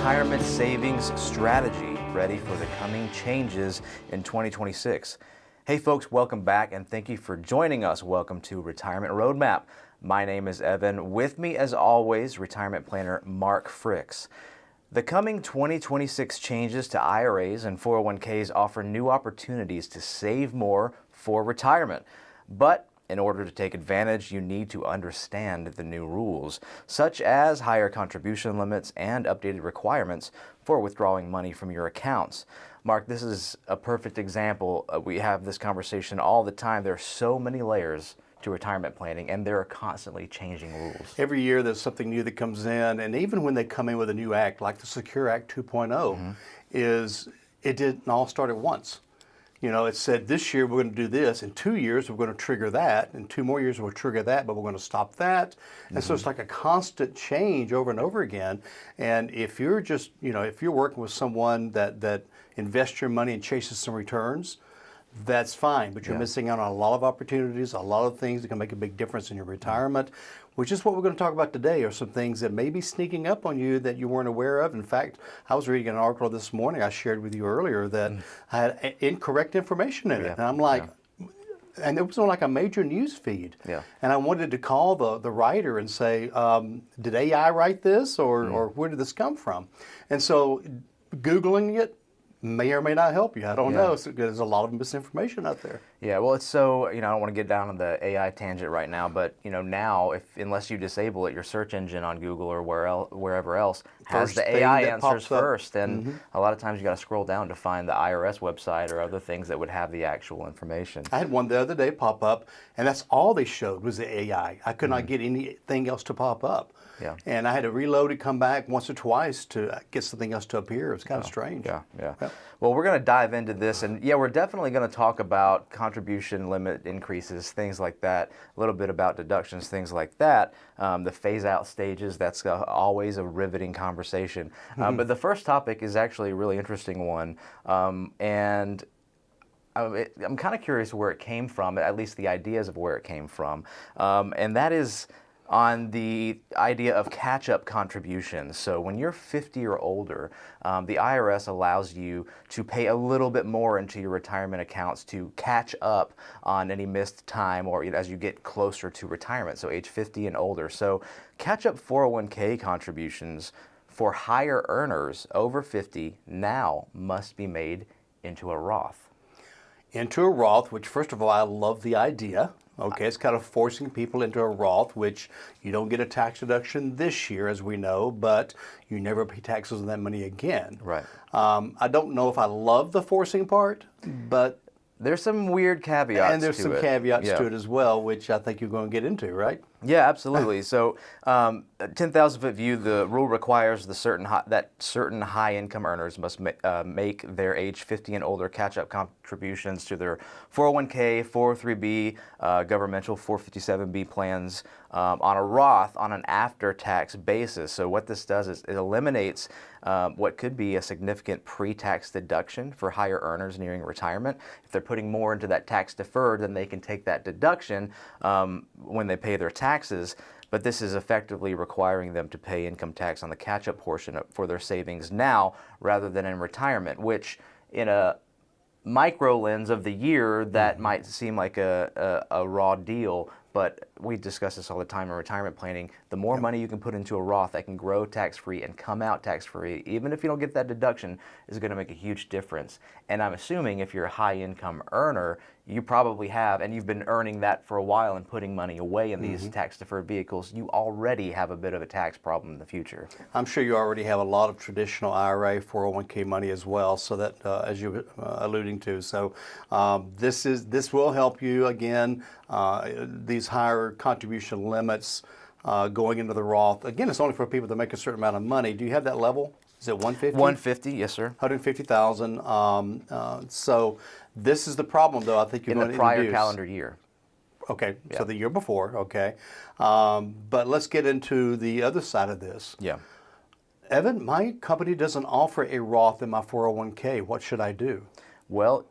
retirement savings strategy ready for the coming changes in 2026. Hey folks, welcome back and thank you for joining us. Welcome to Retirement Roadmap. My name is Evan. With me as always, retirement planner Mark Fricks. The coming 2026 changes to IRAs and 401ks offer new opportunities to save more for retirement. But in order to take advantage, you need to understand the new rules, such as higher contribution limits and updated requirements for withdrawing money from your accounts. Mark, this is a perfect example. We have this conversation all the time. There are so many layers to retirement planning, and there are constantly changing rules. Every year there's something new that comes in, and even when they come in with a new act, like the Secure Act 2.0, it didn't all start at once. You know, it said this year we're going to do this, in 2 years we're going to trigger that, in 2 more years we'll trigger that, but we're going to stop that. And so it's like a constant change over and over again. And if you're just, if you're working with someone that invests your money and chases some returns, that's fine, but you're missing out on a lot of opportunities, a lot of things that can make a big difference in your retirement, which is what we're going to talk about today, are some things that may be sneaking up on you that you weren't aware of. In fact, I was reading an article this morning I shared with you earlier that had incorrect information in it. And I'm like, and it was on like a major news feed. And I wanted to call the writer and say, did AI write this or where did this come from? And so Googling it may or may not help you. I don't know. So there's a lot of misinformation out there. Yeah, well, it's so, I don't want to get down on the AI tangent right now, but, now, unless you disable it, your search engine on Google or wherever else has the AI answers first. And a lot of times you got to scroll down to find the IRS website or other things that would have the actual information. I had one the other day pop up, and that's all they showed was the AI. I could not get anything else to pop up. And I had to reload it, come back once or twice to get something else to appear. It was kind of strange. Well, we're going to dive into this, and we're definitely going to talk about contribution limit increases, things like that, a little bit about deductions, things like that, the phase-out stages. That's always a riveting conversation. But the first topic is actually a really interesting one, and I'm kind of curious where it came from, at least the ideas of where it came from, and that is on the idea of catch-up contributions. So when you're 50 or older, the IRS allows you to pay a little bit more into your retirement accounts to catch up on any missed time or as you get closer to retirement, so age 50 and older. So catch-up 401k contributions for higher earners over 50 now must be made into a Roth. Into a Roth, which first of all, I love the idea. Okay, it's kind of forcing people into a Roth, which you don't get a tax deduction this year, as we know, but you never pay taxes on that money again. Right. I don't know if I love the forcing part, but there's some weird caveats. And there's some caveats to it as well, which I think you're going to get into, right? Yeah, absolutely. So, 10,000-foot view, the rule requires that certain high-income earners must make their age 50 and older catch-up contributions to their 401k, 403b, governmental 457b plans on a Roth on an after-tax basis. So what this does is it eliminates what could be a significant pre-tax deduction for higher earners nearing retirement. If they're putting more into that tax deferred, then they can take that deduction when they pay their taxes, but this is effectively requiring them to pay income tax on the catch-up portion for their savings now rather than in retirement, which in a micro lens of the year, that might seem like a raw deal, but we discuss this all the time in retirement planning. The more money you can put into a Roth that can grow tax-free and come out tax-free, even if you don't get that deduction, is going to make a huge difference. And I'm assuming if you're a high-income earner, you probably have, and you've been earning that for a while and putting money away in these tax-deferred vehicles, you already have a bit of a tax problem in the future. I'm sure you already have a lot of traditional IRA, 401k money as well, so that, as you were alluding to. So this will help you, again, these higher contribution limits going into the Roth. Again, it's only for people that make a certain amount of money. Do you have that level? Is it 150? 150, yes, sir. 150,000. So this is the problem, though. I think you're going to introduce. In the prior calendar year. Okay, so the year before, okay. But let's get into the other side of this. Yeah. Evan, my company doesn't offer a Roth in my 401k. What should I do? Well,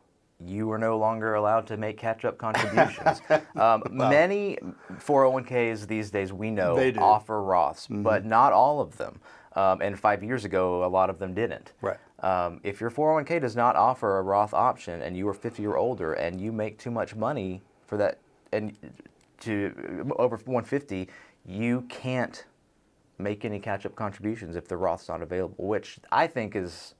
you are no longer allowed to make catch-up contributions. Many 401ks these days, we know, offer Roths, but not all of them. and 5 years ago, a lot of them didn't. Right. If your 401k does not offer a Roth option and you are 50 or older and you make too much money for that, and to over 150, you can't make any catch-up contributions if the Roth's not available, which I think is...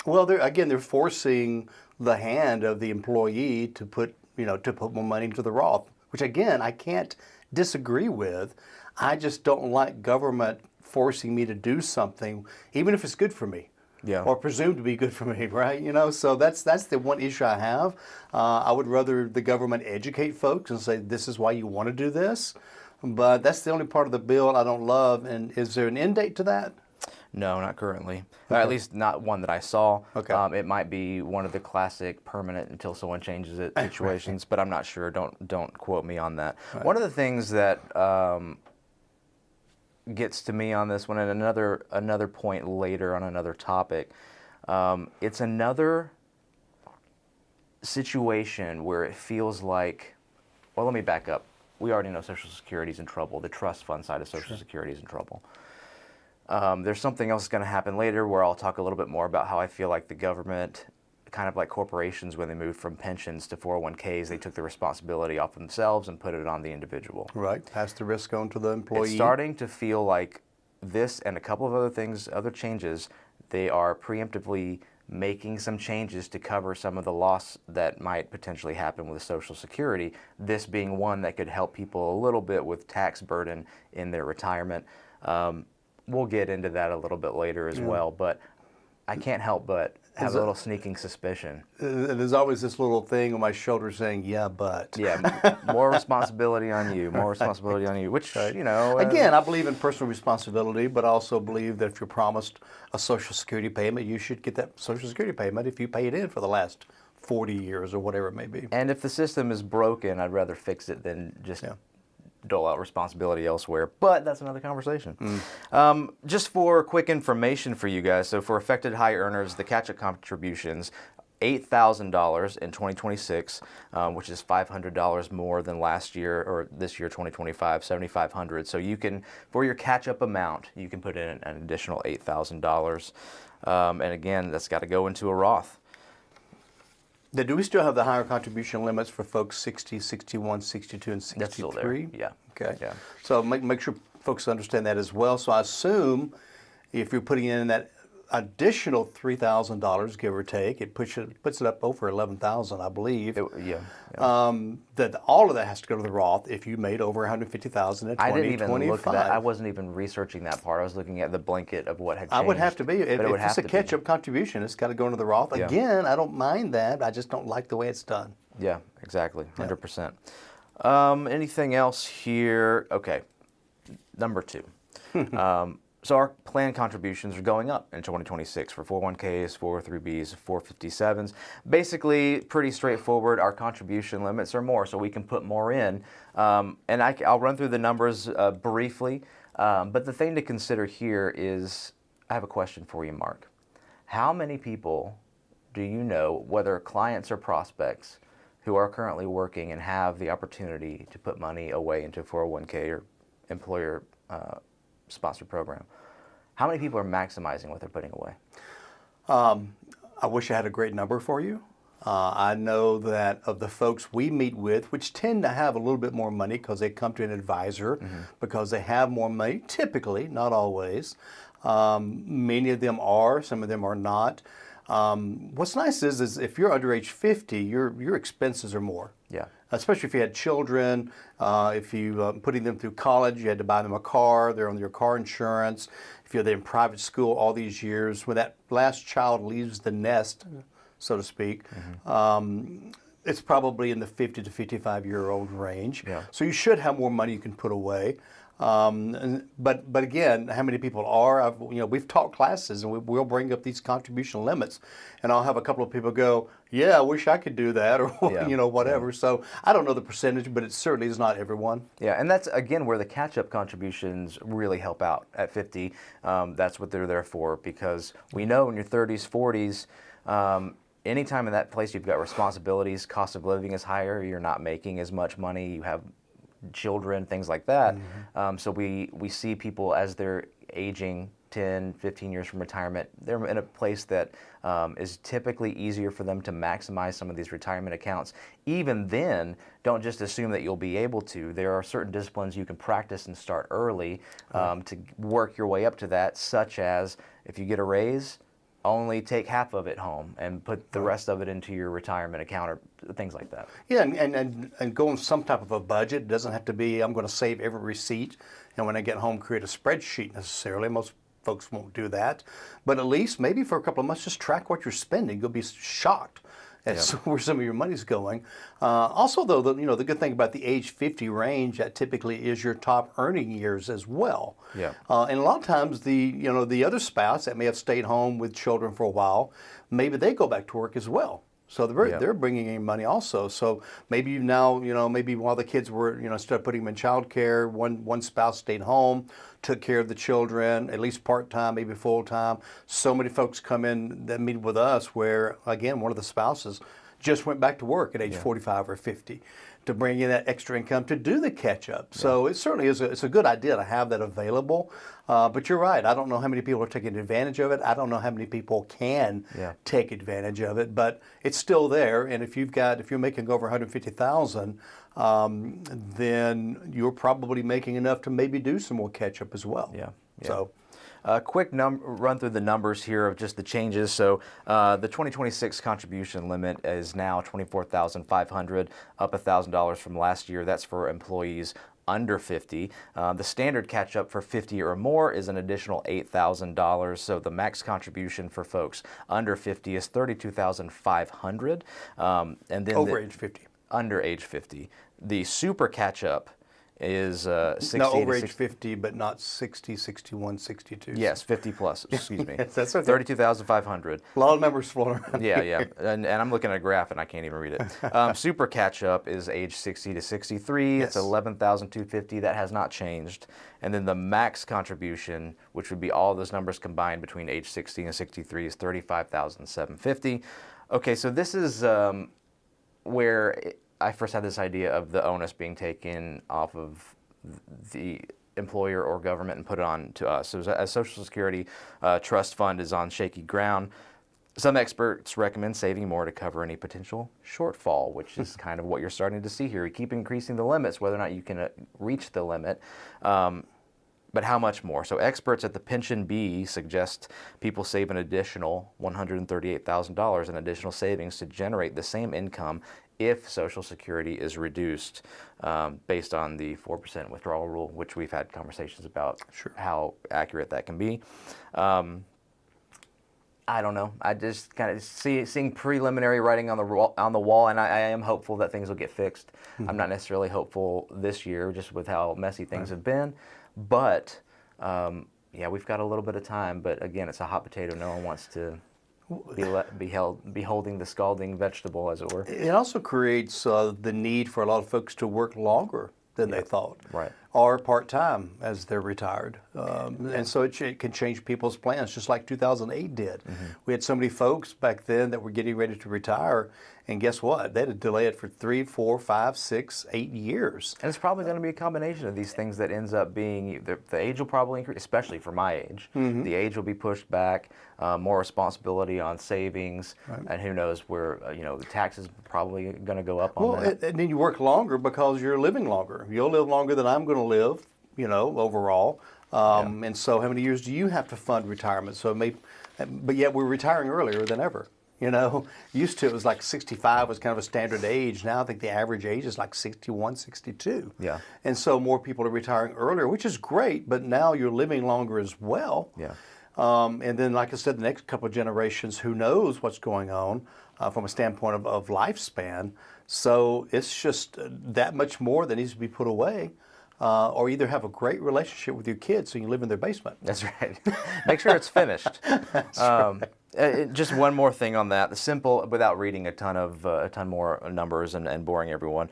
Well, they're forcing the hand of the employee to put more money into the Roth, which again, I can't disagree with. I just don't like government forcing me to do something, even if it's good for me. Yeah. Or presumed to be good for me, right? So that's the one issue I have. I would rather the government educate folks and say, this is why you want to do this. But that's the only part of the bill I don't love. And is there an end date to that? No, not currently. Or at least not one that I saw. Okay. It might be one of the classic permanent until someone changes it situations, but I'm not sure. Don't quote me on that. Right. One of the things that gets to me on this one, and another point later on another topic, it's another situation where it feels like, well, let me back up. We already know Social Security's in trouble. The trust fund side of Social Security is in trouble. There's something else going to happen later where I'll talk a little bit more about how I feel like the government, kind of like corporations when they moved from pensions to 401ks, they took the responsibility off themselves and put it on the individual. Right, pass the risk on to the employee. It's starting to feel like this and a couple of other things, other changes, they are preemptively making some changes to cover some of the loss that might potentially happen with Social Security, this being one that could help people a little bit with tax burden in their retirement. We'll get into that a little bit later as well, but I can't help but have a little sneaking suspicion. There's always this little thing on my shoulder saying, yeah, but. Yeah, more responsibility on you, more responsibility on you, which, right. Again, I believe in personal responsibility, but I also believe that if you're promised a Social Security payment, you should get that Social Security payment if you paid in for the last 40 years or whatever it may be. And if the system is broken, I'd rather fix it than just dole out responsibility elsewhere, but that's another conversation. Just for quick information for you guys, so for affected high earners, the catch-up contributions, $8,000 in 2026, which is $500 more than last year, or this year, 2025, $7,500. So you can, for your catch-up amount, you can put in an additional $8,000. And again, that's got to go into a Roth. Now, do we still have the higher contribution limits for folks 60, 61, 62, and 63? That's still there. Yeah. Okay. Yeah. So make sure folks understand that as well. So I assume if you're putting in that additional $3,000, give or take, it puts it up over $11,000, I believe. That all of that has to go to the Roth if you made over $150,000 in 2025. I didn't even look at that. I wasn't even researching that part. I was looking at the blanket of what had changed. I would have to be. If it's a catch-up contribution, it's got to go into the Roth. Yeah. Again, I don't mind that. I just don't like the way it's done. Yeah, exactly. 100%. Anything else here? Okay. Number 2. So our plan contributions are going up in 2026 for 401ks, 403bs, 457s. Basically, pretty straightforward. Our contribution limits are more, so we can put more in. And I'll run through the numbers briefly. But the thing to consider here is, I have a question for you, Mark. How many people do you know, whether clients or prospects, who are currently working and have the opportunity to put money away into 401k or employer sponsored program? How many people are maximizing what they're putting away? I wish I had a great number for you. I know that of the folks we meet with, which tend to have a little bit more money because they come to an advisor because they have more money, typically, not always. Many of them are, some of them are not. What's nice is if you're under age 50, your expenses are more. Yeah. Especially if you had children, if you putting them through college, you had to buy them a car, they're on your car insurance. If you're in private school all these years, when that last child leaves the nest, so to speak, it's probably in the 50 to 55-year-old range. Yeah. So you should have more money you can put away. But again, how many people are? We've taught classes, and we'll bring up these contribution limits, and I'll have a couple of people go, "Yeah, I wish I could do that," or whatever. Yeah. So I don't know the percentage, but it certainly is not everyone. Yeah, and that's again where the catch-up contributions really help out at 50. That's what they're there for, because we know in your 30s, 40s. Anytime in that place you've got responsibilities, cost of living is higher, you're not making as much money, you have children, things like that. So we see people as they're aging 10, 15 years from retirement, they're in a place that is typically easier for them to maximize some of these retirement accounts. Even then, don't just assume that you'll be able to. There are certain disciplines you can practice and start early to work your way up to that, such as if you get a raise, only take half of it home and put the rest of it into your retirement account or things like that. Yeah, and go on some type of a budget. It doesn't have to be, I'm going to save every receipt, and when I get home, create a spreadsheet necessarily. Most folks won't do that. But at least maybe for a couple of months, just track what you're spending. You'll be shocked at where some of your money's going. Also, though, the good thing about the age 50 range, that typically is your top earning years as well. Yeah. And a lot of times, the other spouse that may have stayed home with children for a while, maybe they go back to work as well. So they're bringing in money also. So maybe now, maybe while the kids were, instead of putting them in childcare, one spouse stayed home, took care of the children, at least part-time, maybe full-time. So many folks come in that meet with us where, again, one of the spouses just went back to work at age 45 or 50 to bring in that extra income to do the catch-up. So it certainly is it's a good idea to have that available. But you're right. I don't know how many people are taking advantage of it. I don't know how many people can take advantage of it. But it's still there. And if you're making over $150,000, then you're probably making enough to maybe do some more catch-up as well. Yeah. So. A quick run through the numbers here of just the changes. So the 2026 contribution limit is now $24,500, up $1,000 from last year. That's for employees under 50. The standard catch-up for 50 or more is an additional $8,000. So the max contribution for folks under 50 is $32,500. And then over age 50. Under age 50. The super catch-up is 60 no, over age 60, 50, but not 60, 61, 62. Yes, 50 plus, excuse me. Yes, that's okay. 32,500. A lot of numbers floating around. Yeah. And I'm looking at a graph and I can't even read it. Super catch-up is age 60 to 63. It's 11,250. That has not changed. And then the max contribution, which would be all those numbers combined between age 60 and 63, is 35,750. Okay, so this is where I first had this idea of the onus being taken off of the employer or government and put it on to us. So as Social Security trust fund is on shaky ground, some experts recommend saving more to cover any potential shortfall, which is kind of what you're starting to see here. You keep increasing the limits, whether or not you can reach the limit. But how much more? So experts at the Pension Bee suggest people save an additional $138,000 in additional savings to generate the same income if Social Security is reduced based on the 4% withdrawal rule, which we've had conversations about how accurate that can be. I don't know. I just kind of seeing preliminary writing on the wall, and I am hopeful that things will get fixed. I'm not necessarily hopeful this year, just with how messy things have been. But we've got a little bit of time. But again, it's a hot potato. No one wants to be holding the scalding vegetable, as it were. It also creates the need for a lot of folks to work longer than they thought, right? Or part-time as they're retired. And so it can change people's plans, just like 2008 did. We had so many folks back then that were getting ready to retire, and guess what? They had to delay it for 3, 4, 5, 6, 8 years. And it's probably going to be a combination of these things that ends up being, the age will probably increase, especially for my age. The age will be pushed back, more responsibility on savings, and who knows where, the taxes are probably going to go up on that. And then you work longer because you're living longer. You'll live longer than I'm going to live, overall. And so how many years do you have to fund retirement? But yet we're retiring earlier than ever. Used to it was like 65 was kind of a standard age. Now I think the average age is like 61, 62. Yeah. And so more people are retiring earlier, which is great, but now you're living longer as well. Yeah. And then, like I said, the next couple of generations, who knows what's going on from a standpoint of lifespan. So it's just that much more that needs to be put away. Or either have a great relationship with your kids so you can live in their basement. That's right. Make sure it's finished. Just one more thing on that. The simple, without reading a ton more numbers and boring everyone,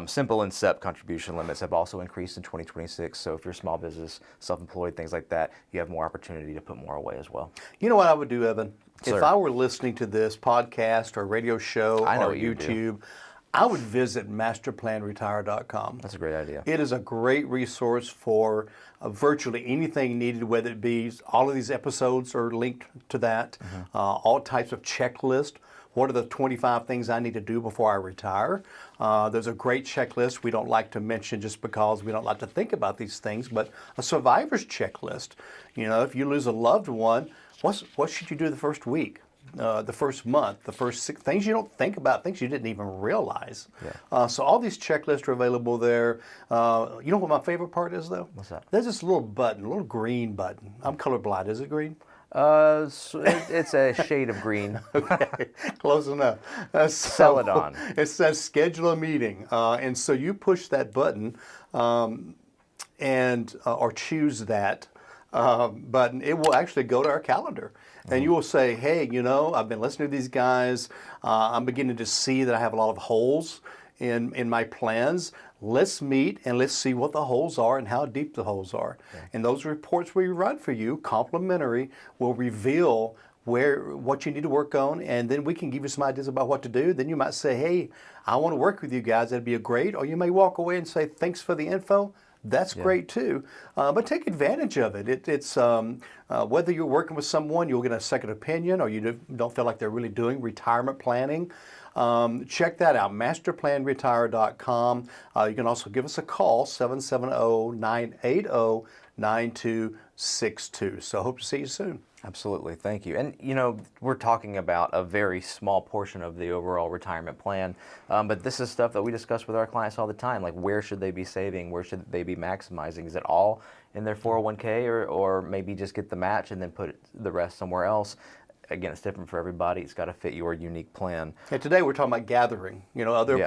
simple and SEP contribution limits have also increased in 2026. So if you're a small business, self-employed, things like that, you have more opportunity to put more away as well. You know what I would do, Evan? Sir. If I were listening to this podcast or radio show or YouTube, I would visit masterplanretire.com. That's a great idea. It is a great resource for virtually anything needed, whether it be all of these episodes are linked to that, all types of checklists. What are the 25 things I need to do before I retire? There's a great checklist we don't like to mention just because we don't like to think about these things, but a survivor's checklist. You know, if you lose a loved one, what should you do the first week? The first month, the first 6 things you don't think about, things you didn't even realize. Yeah. So all these checklists are available there. You know what my favorite part is, though? What's that? There's this little button, a little green button. I'm colorblind. Is it green? So it's a shade of green. Okay, close enough. Celadon. It says schedule a meeting, and so you push that button, and or choose that button. It will actually go to our calendar. And you will say, hey, you know, I've been listening to these guys. I'm beginning to see that I have a lot of holes in my plans. Let's meet and let's see what the holes are and how deep the holes are. Okay. And those reports we run for you, complimentary, will reveal what you need to work on, and then we can give you some ideas about what to do. Then you might say, hey, I want to work with you guys. That'd be a great. Or you may walk away and say, thanks for the info. That's great too, but take advantage of it. It's whether you're working with someone, you'll get a second opinion, or you don't feel like they're really doing retirement planning. Check that out, masterplanretire.com. You can also give us a call, 770-980-9262. So hope to see you soon. Absolutely, thank you. And you know, we're talking about a very small portion of the overall retirement plan, but this is stuff that we discuss with our clients all the time. Like, where should they be saving? Where should they be maximizing? Is it all in their 401k, or maybe just get the match and then put the rest somewhere else? Again, it's different for everybody. It's got to fit your unique plan. And today we're talking about gathering. You know, other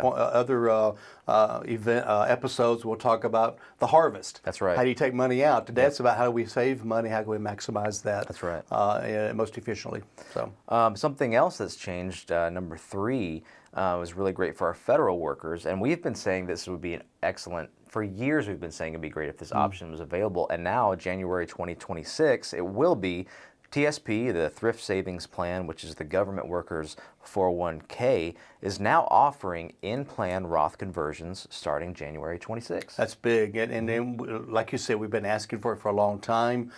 event episodes we'll talk about the harvest. That's right. How do you take money out? Today it's about how do we save money? How can we maximize that? That's right. Most efficiently. So something else that's changed, number 3, was really great for our federal workers, and we've been saying this would be an excellent. For years, we've been saying it'd be great if this option was available, and now January 2026, it will be. TSP, the Thrift Savings Plan, which is the government workers' 401k, is now offering in-plan Roth conversions starting January 26. That's big, and then, like you said, we've been asking for it for a long time.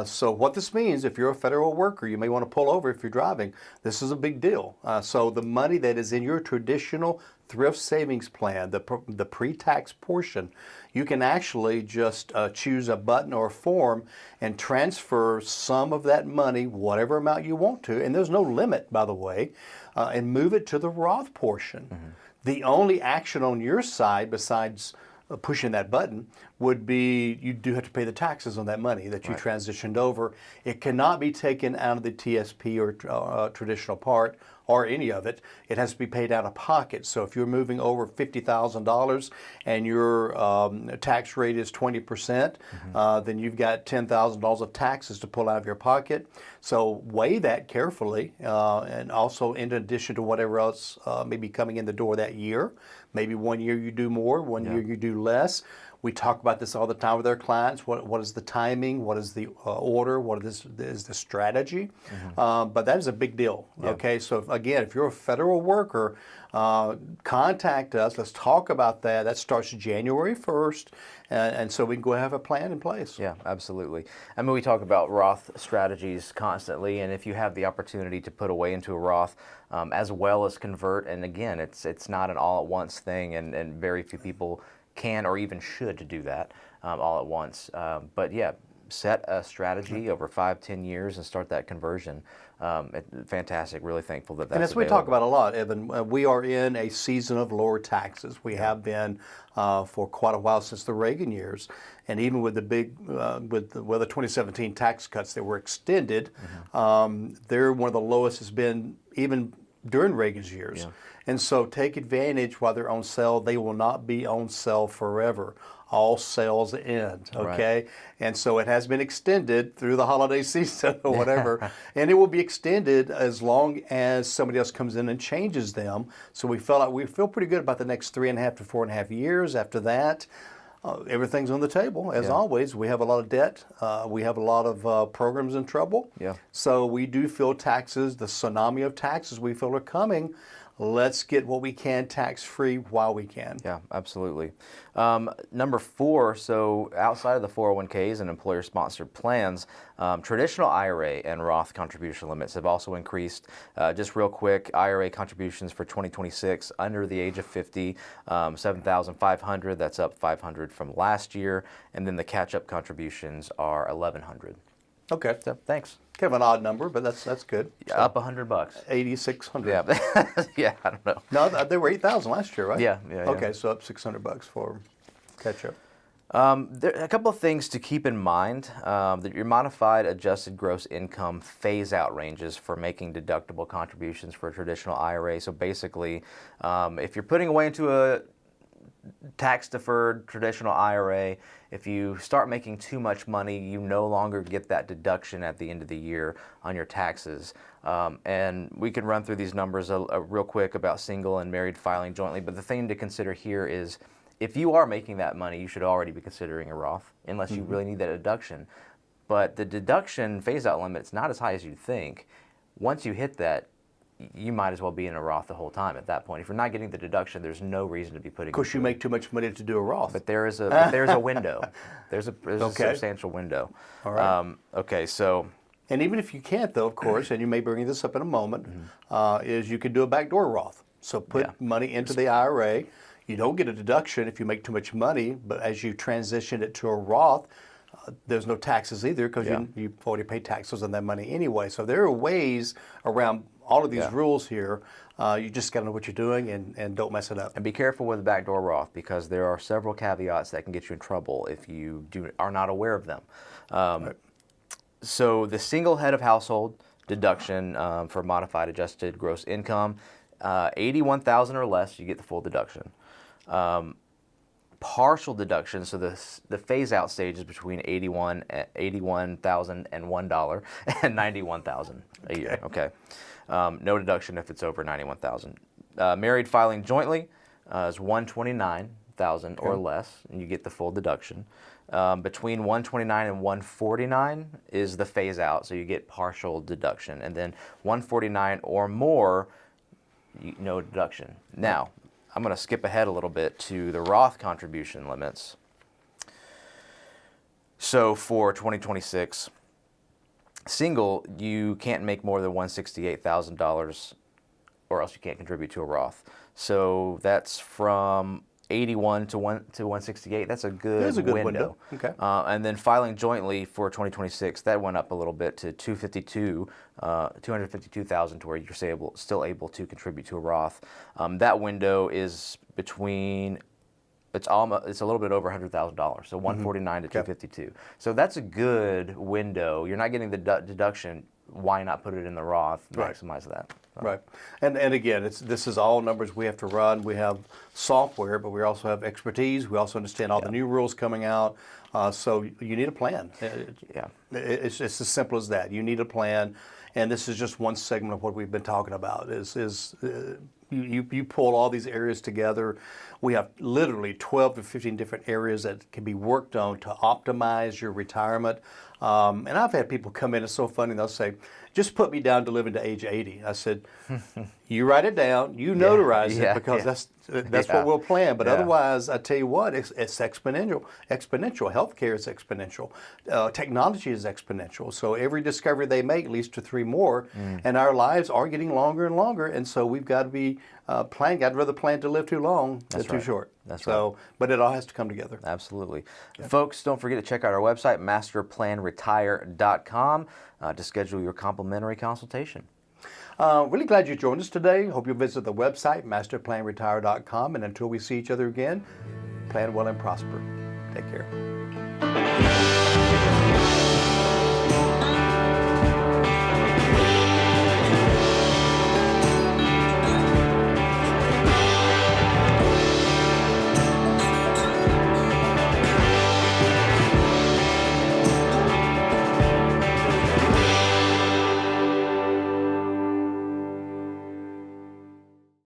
So what this means, if you're a federal worker, you may want to pull over if you're driving. This is a big deal. So the money that is in your traditional thrift savings plan, the pre-tax portion, you can actually just choose a button or a form and transfer some of that money, whatever amount you want to, and there's no limit, by the way, and move it to the Roth portion. The only action on your side besides pushing that button would be you do have to pay the taxes on that money that you transitioned over. It cannot be taken out of the TSP or traditional part or any of it. It has to be paid out of pocket. So if you're moving over $50,000 and your tax rate is 20%, then you've got $10,000 of taxes to pull out of your pocket. So weigh that carefully, and also in addition to whatever else may be coming in the door that year. Maybe one year you do more, one year you do less. We talk about this all the time with our clients. What is the timing? What is the order? What is the strategy? But that is a big deal. Okay, so if you're a federal worker, contact us. Let's talk about that. That starts January 1st, and so we can go have a plan in place. Yeah, absolutely. I mean, we talk about Roth strategies constantly, and if you have the opportunity to put away into a Roth, as well as convert, and again, it's not an all-at-once thing, and very few people can or even should do that all at once. But yeah, set a strategy over 5-10 years and start that conversion. Fantastic. Really thankful that that's And as we talk about a lot, Evan, we are in a season of lower taxes. We have been for quite a while since the Reagan years, and even with the big, the 2017 tax cuts that were extended, they're one of the lowest it's been even during Reagan's years. And so take advantage while they're on sale. They will not be on sale forever. All sales end, okay? And so it has been extended through the holiday season or whatever, and it will be extended as long as somebody else comes in and changes them. So we feel pretty good about the next 3.5 to 4.5 years. After that, everything's on the table. As always, we have a lot of debt. We have a lot of programs in trouble. So we do feel taxes, the tsunami of taxes we feel are coming. let's get what we can tax-free while we can. Yeah, absolutely. Number 4, so outside of the 401ks and employer-sponsored plans, traditional IRA and Roth contribution limits have also increased. Just real quick, IRA contributions for 2026 under the age of 50, 7,500. That's up 500 from last year, and then the catch-up contributions are 1,100. Okay. So thanks. Kind of an odd number, but that's good. Yeah, up $100. 8,600. Yeah, yeah. I don't know. No, they were 8,000 last year, right? Yeah. Okay, so up $600 for catch-up. There are a couple of things to keep in mind. That your modified adjusted gross income phase-out ranges for making deductible contributions for a traditional IRA. So basically, if you're putting away into a tax-deferred traditional IRA, if you start making too much money, you no longer get that deduction at the end of the year on your taxes. And we can run through these numbers real quick about single and married filing jointly, but the thing to consider here is if you are making that money, you should already be considering a Roth, unless you really need that deduction. But the deduction phase-out limit is not as high as you'd think. Once you hit that, you might as well be in a Roth the whole time at that point. If you're not getting the deduction, there's no reason to be putting. Of course, you make too much money to do a Roth. But there's a window. There's a substantial window. All right. Okay, so. And even if you can't, though, of course, and you may bring this up in a moment, is you could do a backdoor Roth. So put money into the IRA. You don't get a deduction if you make too much money, but as you transition it to a Roth, there's no taxes either because you've already paid taxes on that money anyway. So there are ways around all of these rules here. You just got to know what you're doing and don't mess it up. And be careful with the backdoor Roth because there are several caveats that can get you in trouble if you are not aware of them. Right. So the single head of household deduction for modified adjusted gross income, 81,000 or less, you get the full deduction. Partial deduction, so the phase-out stage is between $81,000 and $1 and $91,000 a year. Okay, no deduction if it's over $91,000. Married filing jointly is $129,000 or less, and you get the full deduction. Between $129,000 and $149,000 is the phase-out, so you get partial deduction, and then $149,000 or more, no deduction. Now, I'm going to skip ahead a little bit to the Roth contribution limits. So for 2026, single, you can't make more than $168,000 or else you can't contribute to a Roth. So that's from 81 to 168. That's a good window. Okay. And then filing jointly for 2026, that went up a little bit to 252,000 to where you're still able to contribute to a Roth. That window is between, it's a little bit over $100,000, so 149 to 252. So that's a good window. You're not getting the deduction. Why not put it in the Roth? Maximize that. Right. And again, this is all numbers we have to run. We have software, but we also have expertise. We also understand all the new rules coming out. So you need a plan. It's as simple as that. You need a plan. And this is just one segment of what we've been talking about. You pull all these areas together. We have literally 12 to 15 different areas that can be worked on to optimize your retirement. And I've had people come in, it's so funny, they'll say, just put me down to living to age 80. I said, you write it down, you notarize it because that's what we'll plan. But otherwise, I tell you what, it's exponential. Healthcare is exponential. Technology is exponential. So every discovery they make leads to 3 more. And our lives are getting longer and longer. And so we've got to be planning. I'd rather plan to live too long than too short. That's right. But it all has to come together. Absolutely. Folks, don't forget to check out our website, masterplanretire.com, to schedule your complimentary consultation. Really glad you joined us today. Hope you'll visit the website, masterplanretire.com. And until we see each other again, plan well and prosper. Take care.